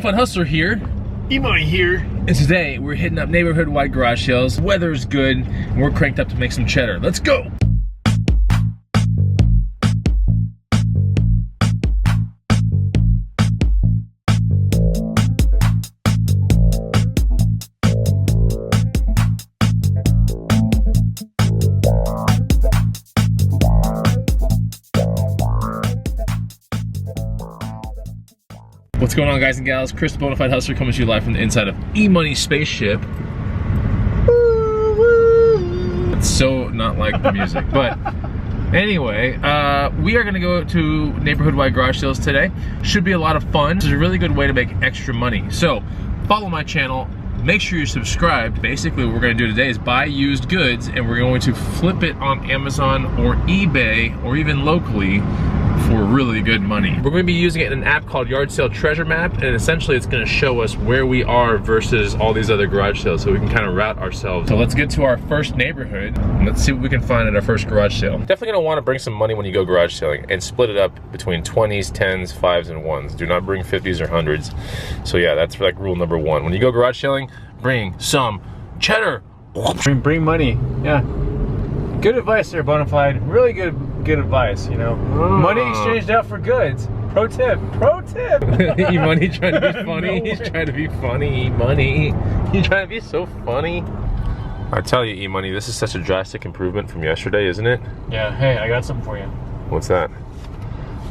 Bonafide Hustler here. E-money here. And today we're hitting up neighborhood-wide garage sales. Weather's good, and we're cranked up to make some cheddar. Let's go! What's going on, guys and gals? Chris, the Bonafide Hustler, coming to you live from the inside of E-money spaceship. It's so not like the music, but anyway, we are gonna go to neighborhood-wide garage sales today. Should be a lot of fun. This is a really good way to make extra money. So follow my channel, make sure you're subscribed. Basically what we're gonna do today is buy used goods and we're going to flip it on Amazon or eBay or even locally for really good money. We're going to be using it in an app called Yard Sale Treasure Map, and essentially it's going to show us where we are versus all these other garage sales, so we can kind of route ourselves. So let's get to our first neighborhood and let's see what we can find at our first garage sale. Definitely going to want to bring some money when you go garage selling and split it up between 20s, 10s, 5s, and 1s. Do not bring 50s or 100s. So yeah, that's like rule number 1. When you go garage selling, bring some cheddar. Bring money, yeah. Good advice there, Bonafide. Really good advice, you know. Money exchanged out for goods. Pro tip, pro tip. E-money trying to be funny. No He's trying to be funny, E-money. He's trying to be so funny. I tell you, E-money, this is such a drastic improvement from yesterday, isn't it? Yeah, hey, I got something for you. What's that?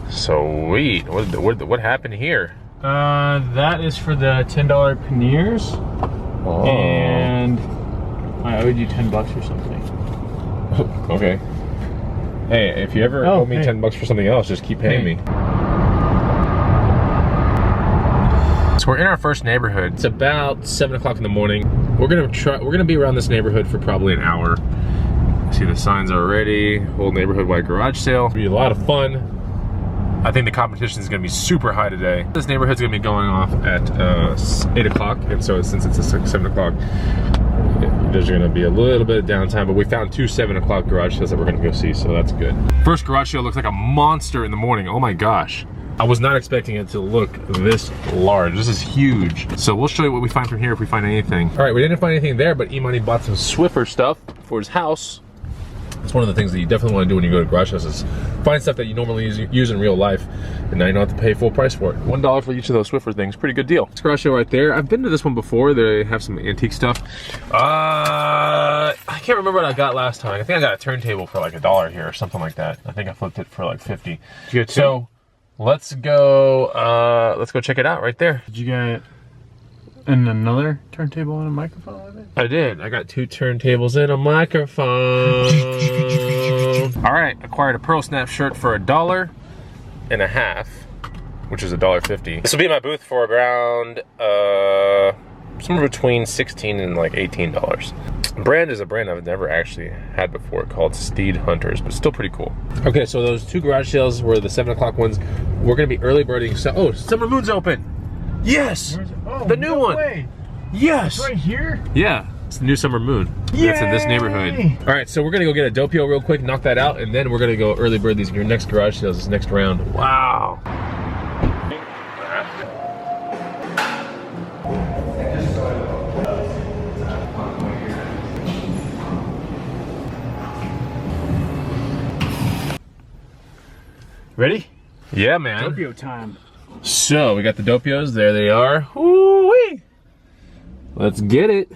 Sweet. What happened here? That is for the $10 panniers. Oh. And I owed you $10 or something. Okay. Hey, if you ever owe me $10 for something else, just keep paying me. So we're in our first neighborhood. It's about 7 o'clock in the morning. We're gonna be around this neighborhood for probably an hour. See the signs already. Whole neighborhood-wide garage sale. It'll be a lot of fun. I think the competition is gonna be super high today. This neighborhood's gonna be going off at 8 o'clock, and so since it's 7 o'clock, there's gonna be a little bit of downtime, but we found 2 7 o'clock garage sales that we're gonna go see, so that's good. First garage sale looks like a monster in the morning. Oh my gosh. I was not expecting it to look this large. This is huge. So we'll show you what we find from here if we find anything. All right, we didn't find anything there, but E-money bought some Swiffer stuff for his house. It's one of the things that you definitely want to do when you go to garage sales is find stuff that you normally use in real life, and now you don't have to pay full price for it. $1 for each of those Swiffer things, pretty good deal. This garage sale right there, I've been to this one before. They have some antique stuff. I can't remember what I got last time. I think I got a turntable for like $1 here or something like that. I think I flipped it for like 50. Did you get 2? So let's go check it out right there. Did you get another turntable and a microphone with it? I did. I got 2 turntables and a microphone. All right, acquired a Pearl Snap shirt for $1.50, which is $1.50. This will be in my booth for around somewhere between $16 and like $18. Brand is a brand I've never actually had before, called Steed Hunters, but still pretty cool. Okay, so those 2 garage sales were the 7 o'clock ones. We're gonna be early birding. So, oh, Summer Moon's open. Yes, the new one. Way. Yes. It's right here? Yeah, it's the new Summer Moon. That's in this neighborhood. All right, so we're gonna go get a Doppio real quick, knock that out, and then we're gonna go early bird these in your next garage sales, this next round. Wow. Ready? Yeah, man. Doppio time. So we got the Doppios, there they are. Woo-wee. Let's get it.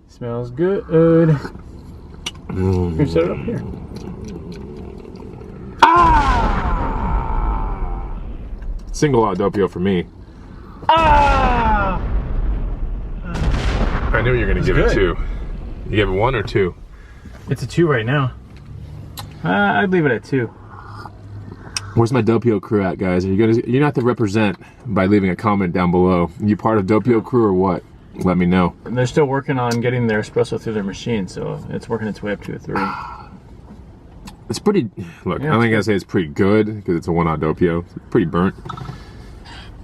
Smells good. Here, set it up here. Ah! Single out Doppio for me. Ah! I knew you were gonna give it 2. You give it 1 or 2? It's a 2 right now. I'd leave it at 2. Where's my Doppio crew at, guys? You're gonna have to represent by leaving a comment down below. You part of Doppio crew or what? Let me know. And they're still working on getting their espresso through their machine, so it's working its way up to a 3. It's pretty. Look, yeah, I think I say it's pretty good because it's a 1-out Doppio. It's pretty burnt.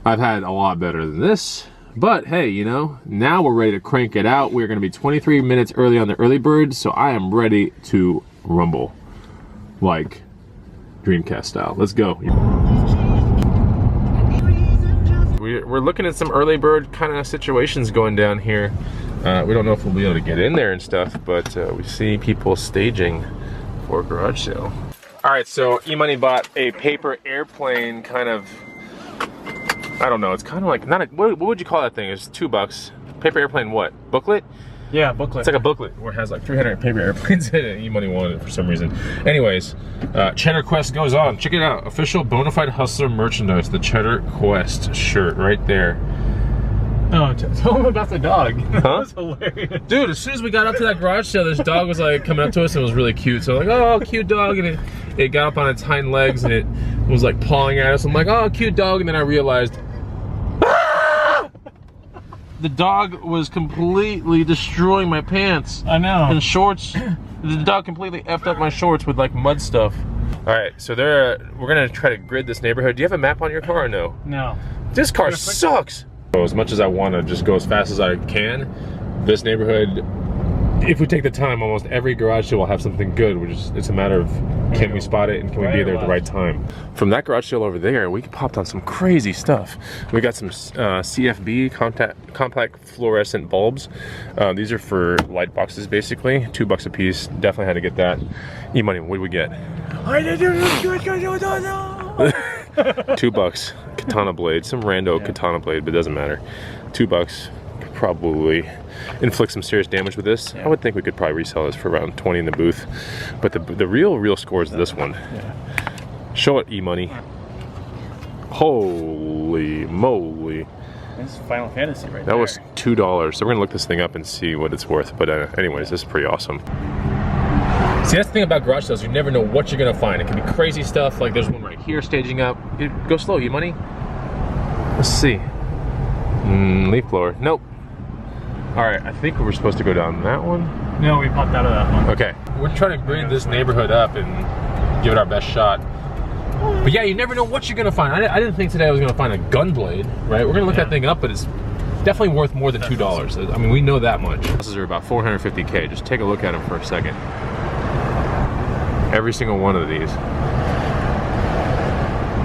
I've had a lot better than this, but hey, you know, now we're ready to crank it out. We're gonna be 23 minutes early on the early bird, so I am ready to rumble, like Dreamcast style. Let's go. We we're looking at some early bird kind of situations going down here. We don't know if we'll be able to get in there and stuff, but we see people staging for a garage sale. All right, so E-Money bought a paper airplane kind of, I don't know, it's kind of like, not a, what would you call that thing? It's $2. Paper airplane what? Booklet? Yeah, booklet. It's like a booklet where it has like 300 paper airplanes in it. E-Money wanted it for some reason. Anyways, Cheddar Quest goes on. Check it out. Official Bonafide Hustler merchandise. The Cheddar Quest shirt right there. Oh, tell them about the dog. Huh? That was hilarious. Dude, as soon as we got up to that garage sale, this dog was like coming up to us and it was really cute. So like, oh, cute dog. And it got up on its hind legs and it was like pawing at us. I'm like, oh, cute dog. And then I realized, the dog was completely destroying my pants. I know. And shorts. The dog completely effed up my shorts with like mud stuff. All right, so we're gonna try to grid this neighborhood. Do you have a map on your car or no? No. This car sucks. As much as I want to just go as fast as I can, this neighborhood, if we take the time, almost every garage sale will have something good. It's a matter of can we spot it and can we be there at the right time. From that garage sale over there, we popped on some crazy stuff. We got some CFB compact fluorescent bulbs. These are for light boxes basically, $2 a piece. Definitely had to get that. E-Money, what did we get? $2 katana blade, some rando katana blade, but it doesn't matter. $2 could probably inflict some serious damage with this. I would think we could probably resell this for around 20 in the booth, but the real score is this one. Show it, E-Money. Holy moly. This is Final Fantasy right there. That was $2, so we're gonna look this thing up and see what it's worth, but anyways, this is pretty awesome. See, that's the thing about garage sales, you never know what you're gonna find. It can be crazy stuff, like there's one right here staging up. Go slow, E-Money. Let's see. Leaf blower, nope. All right, I think we were supposed to go down that one. No, we popped out of that one. Okay, we're trying to grid this neighborhood up and give it our best shot. But yeah, you never know what you're gonna find. I didn't think today I was gonna find a gun blade, right? We're gonna look that thing up, but it's definitely worth more than $2. I mean, we know that much. Houses are about 450K. Just take a look at them for a second. Every single one of these.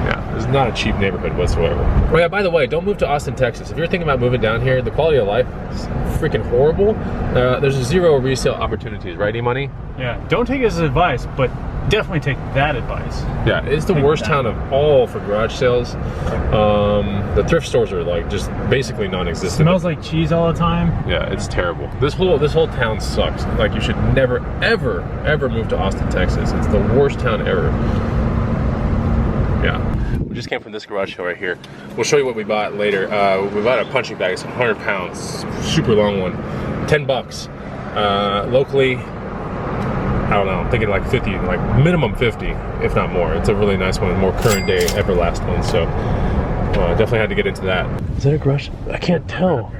Yeah, it's not a cheap neighborhood whatsoever. Oh yeah, by the way, don't move to Austin, Texas. If you're thinking about moving down here, the quality of life is freaking horrible. There's zero resale opportunities, right, E-Money? Yeah, don't take his advice, but definitely take that advice. Yeah, it's the worst town of all for garage sales. The thrift stores are like just basically non-existent. Smells like cheese all the time. Yeah, it's terrible. This whole town sucks. Like you should never, ever move to Austin, Texas. It's the worst town ever. Yeah. We just came from this garage sale right here. We'll show you what we bought later. We bought a punching bag. It's 100 pounds, super long one. $10. Locally, I don't know, I'm thinking like 50, like minimum 50, if not more. It's a really nice one, more current day, Everlast one, so definitely had to get into that. Is that a garage? I can't tell.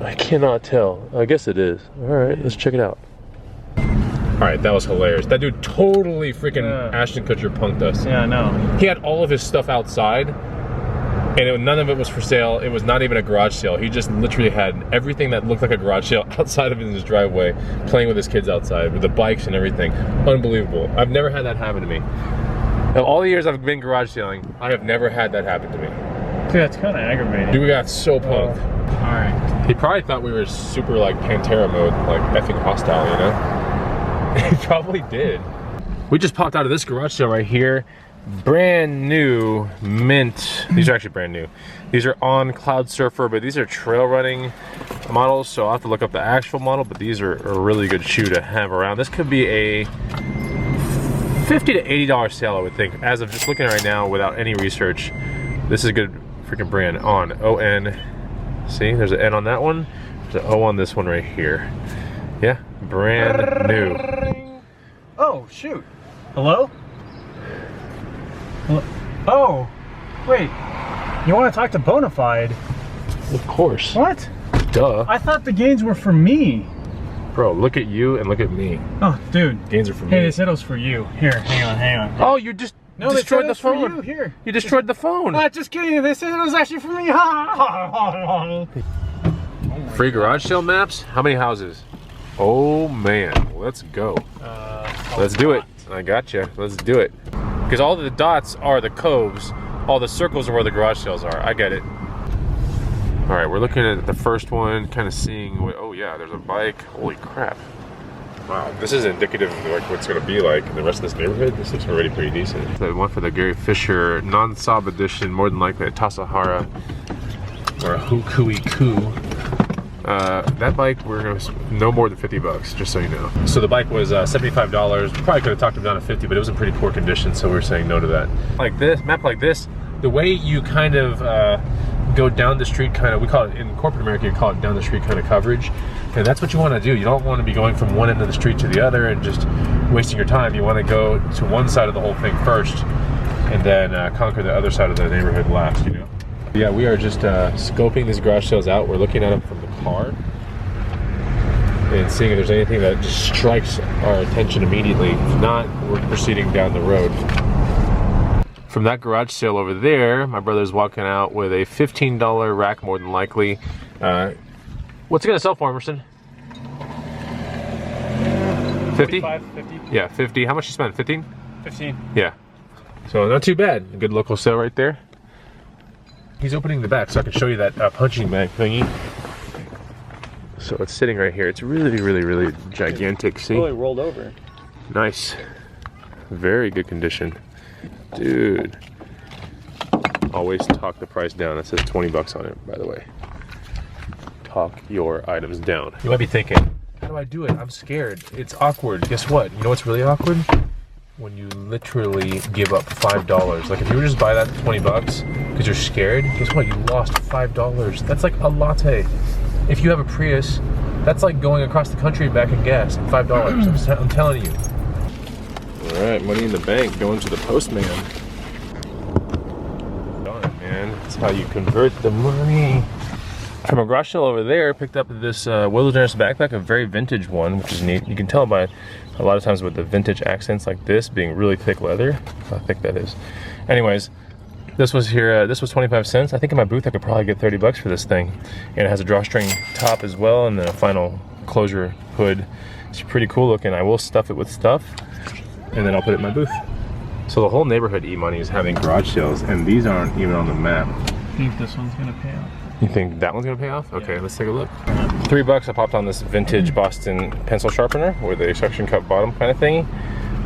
I cannot tell. I guess it is. All right, let's check it out. All right, that was hilarious. That dude totally freaking Ashton Kutcher punked us. Yeah, I know. He had all of his stuff outside, and none of it was for sale. It was not even a garage sale. He just literally had everything that looked like a garage sale outside of his driveway, playing with his kids outside, with the bikes and everything. Unbelievable. I've never had that happen to me. Of all the years I've been garage selling, I have never had that happen to me. Dude, that's kind of aggravating. Dude, we got so punked. All right. He probably thought we were super like Pantera mode, like effing hostile, you know? He probably did. We just popped out of this garage sale right here. Brand new mint. These are actually brand new. These are on Cloud Surfer, but these are trail running models, so I'll have to look up the actual model, but these are a really good shoe to have around. This could be a $50 to $80 sale, I would think. As of just looking right now without any research, this is a good freaking brand. On O-N. See, there's an N on that one. There's an O on this one right here. Yeah, brand new. Oh, shoot. Hello? Oh, wait. You want to talk to Bonafide? Of course. What? Duh. I thought the gains were for me. Bro, look at you and look at me. Oh, dude. Gains are for me. Hey, they said it was for you. Here, hang on. Oh, you just destroyed the phone. For you. Here. You destroyed the phone. Just kidding. They said it was actually for me. Free garage sale maps? How many houses? Oh man, let's go. Let's do it. I gotcha. Let's do it. Because all the dots are the coves. all the circles are where the garage sales are. I get it. All right, we're looking at the first one, kind of seeing what, oh yeah, there's a bike. Holy crap. Wow, this is indicative of like what's gonna be like in the rest of this neighborhood. This looks already pretty decent. The one for the Gary Fisher non-Saab edition, more than likely a Tasahara or a Hukui Ku. That bike, we're gonna no more than 50 bucks, just so you know. So the bike was $75. Probably could have talked him down to 50, but it was in pretty poor condition, so we're saying no to that. Like this, map like this, the way you kind of go down the street kind of, we call it, in corporate America, you call it down the street kind of coverage. And that's what you want to do. You don't want to be going from one end of the street to the other and just wasting your time. You want to go to one side of the whole thing first and then conquer the other side of the neighborhood last, you know? Yeah, we are just scoping these garage sales out. We're looking at them from the car and seeing if there's anything that just strikes our attention immediately. If not, we're proceeding down the road. From that garage sale over there, my brother's walking out with a $15 rack, more than likely. What's it gonna sell for, Emerson? 50? 50. Yeah, 50. How much you spent? 15? 15. Yeah. So not too bad. A good local sale right there. He's opening the back so I can show you that punching bag thingy. So it's sitting right here. It's really, really, really gigantic. See? Totally rolled over. Nice. Very good condition. Dude. Always talk the price down. It says 20 bucks on it, by the way. Talk your items down. You might be thinking, how do I do it? I'm scared. It's awkward. Guess what? You know what's really awkward? When you literally give up $5. Like if you were just buy that 20 bucks because you're scared, guess what? You lost $5. That's like a latte. If you have a Prius, that's like going across the country and back in gas. $5. I'm telling you. All right, money in the bank going to the postman. Darn it, man. That's how you convert the money. From a garage sale over there, picked up this wilderness backpack, a very vintage one, which is neat. You can tell by a lot of times with the vintage accents like this being really thick leather, how thick that is. Anyways, this was here, this was 25 cents. I think in my booth I could probably get 30 bucks for this thing. And it has a drawstring top as well, and then a final closure hood. It's pretty cool looking. I will stuff it with stuff, and then I'll put it in my booth. So the whole neighborhood E-Money is having garage sales, and these aren't even on the map. I think this one's gonna pay off. You think that one's gonna pay off? Okay, yeah. Let's take a look. $3, I popped on this vintage Boston pencil sharpener with a suction cup bottom kind of thingy.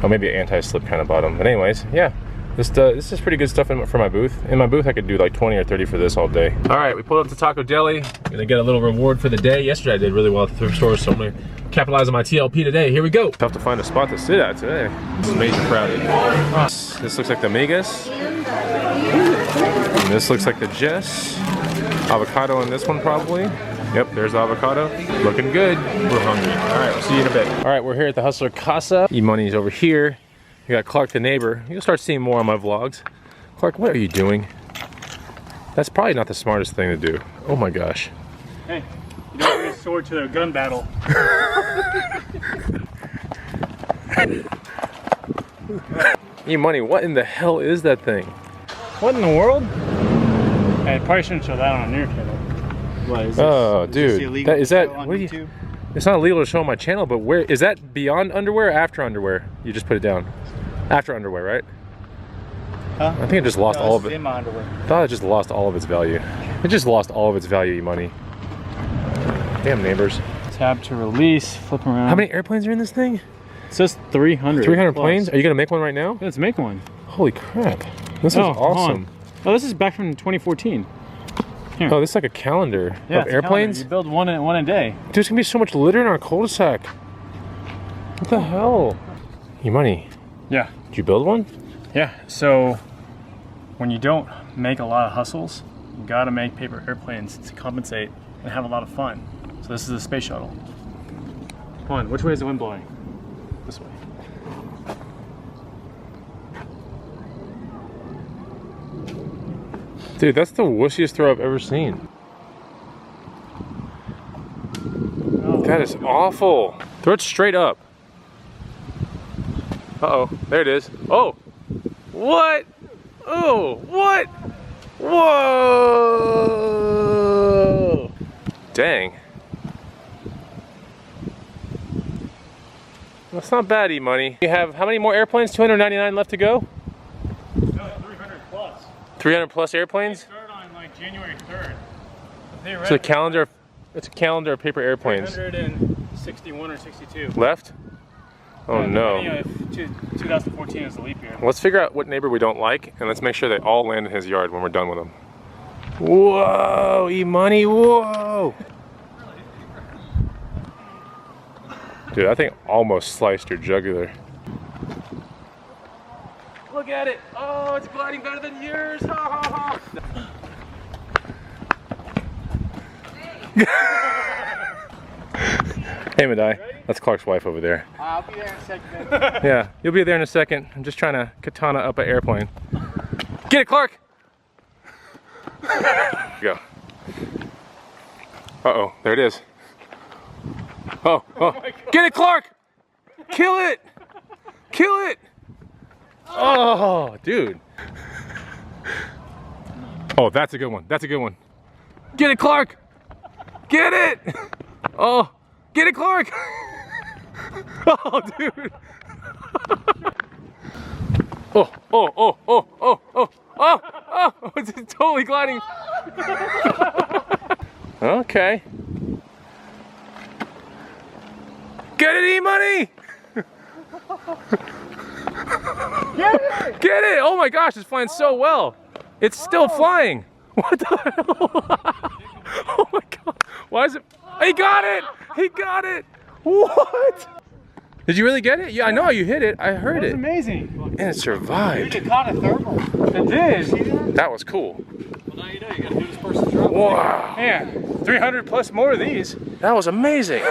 Or maybe an anti-slip kind of bottom. But anyways, yeah. This is pretty good stuff for my booth. In my booth, I could do like 20 or 30 for this all day. All right, we pulled up to Taco Deli. Gonna get a little reward for the day. Yesterday I did really well at the thrift store, so I'm gonna capitalize on my TLP today. Here we go. Tough to find a spot to sit at today. It's amazing crowded. This looks like the Megas. And this looks like the Jess. Avocado in this one probably. Yep, there's the avocado. Looking good. We're hungry. All right, we'll see you in a bit. All right, we're here at the Hustler Casa. E-Money's over here. We got Clark the neighbor. You'll start seeing more on my vlogs. Clark, what are you doing? That's probably not the smartest thing to do. Oh my gosh. Hey, you don't bring a sword to a gun battle. E-Money, what in the hell is that thing? What in the world? I probably shouldn't show that on your channel. What is this? Oh, Is dude. this illegal Is that, to show on what do you, YouTube? it's not illegal to show on my channel, but where, is that beyond underwear or after underwear? You just put it down. After underwear, right? Huh? I think it just lost No, all this of is it. in my underwear. I thought it just lost all of its value. It just lost all of its value, E-Money. Damn neighbors. Tab to release, flip around. How many airplanes are in this thing? It says 300. 300 plus. planes? Are you gonna make one right now? Let's make one. Holy crap. This is hold awesome. on. Oh, this is back from 2014. Here. Oh, this is like a calendar Yeah, of it's a calendar. airplanes? You build one a day. Dude, there's gonna be so much litter in our cul-de-sac. What the hell? E-Money, Yeah. did you build one? Yeah, so when you don't make a lot of hustles, you gotta make paper airplanes to compensate and have a lot of fun. So this is a space shuttle. Come on, which way is the wind blowing? This way. Dude, that's the wussiest throw I've ever seen. Oh, That is awful. Throw it straight up. Uh-oh, there it is. Oh, what? Oh, what? Whoa! Dang. That's not bad, E-Money. You have how many more airplanes? 299 left to go? no, 300 plus. 300 plus airplanes? It started on like January 3rd. So it's a calendar of paper airplanes. 361 or 62. Left? Oh Yeah, no. depending on if 2014 is the leap year. Let's figure out what neighbor we don't like, and let's make sure they all land in his yard when we're done with them. Whoa, E-money, whoa! Dude, I think almost sliced your jugular. Look at it! Oh, it's gliding better than yours! Ha ha ha! Hey, Madai. That's Clark's wife over there. I'll be there in a second. Yeah, you'll be there in a second. I'm just trying to katana up an airplane. Get it, Clark! Go. Uh-oh, there it is. Oh, oh. Get it, Clark! Kill it! Kill it! Oh, dude. Oh, that's a good one. That's a good one. Get it, Clark! Get it! Oh, get it, Clark! Oh, dude. Oh, oh, oh, oh, oh, oh, oh, oh, it's totally gliding. Okay. Get it, E-money! Get it! Get it! Oh my gosh, it's flying so well. It's still flying. What the hell? Oh my god. Why is it? He got it! He got it! What? Did you really get it? Yeah, I know you hit it. I heard it. Amazing. And it survived. Dude, it caught a thermal. It did. That was cool. Well, now you know you gotta do this person's job. Wow. Man, 300 plus more of these. That was amazing.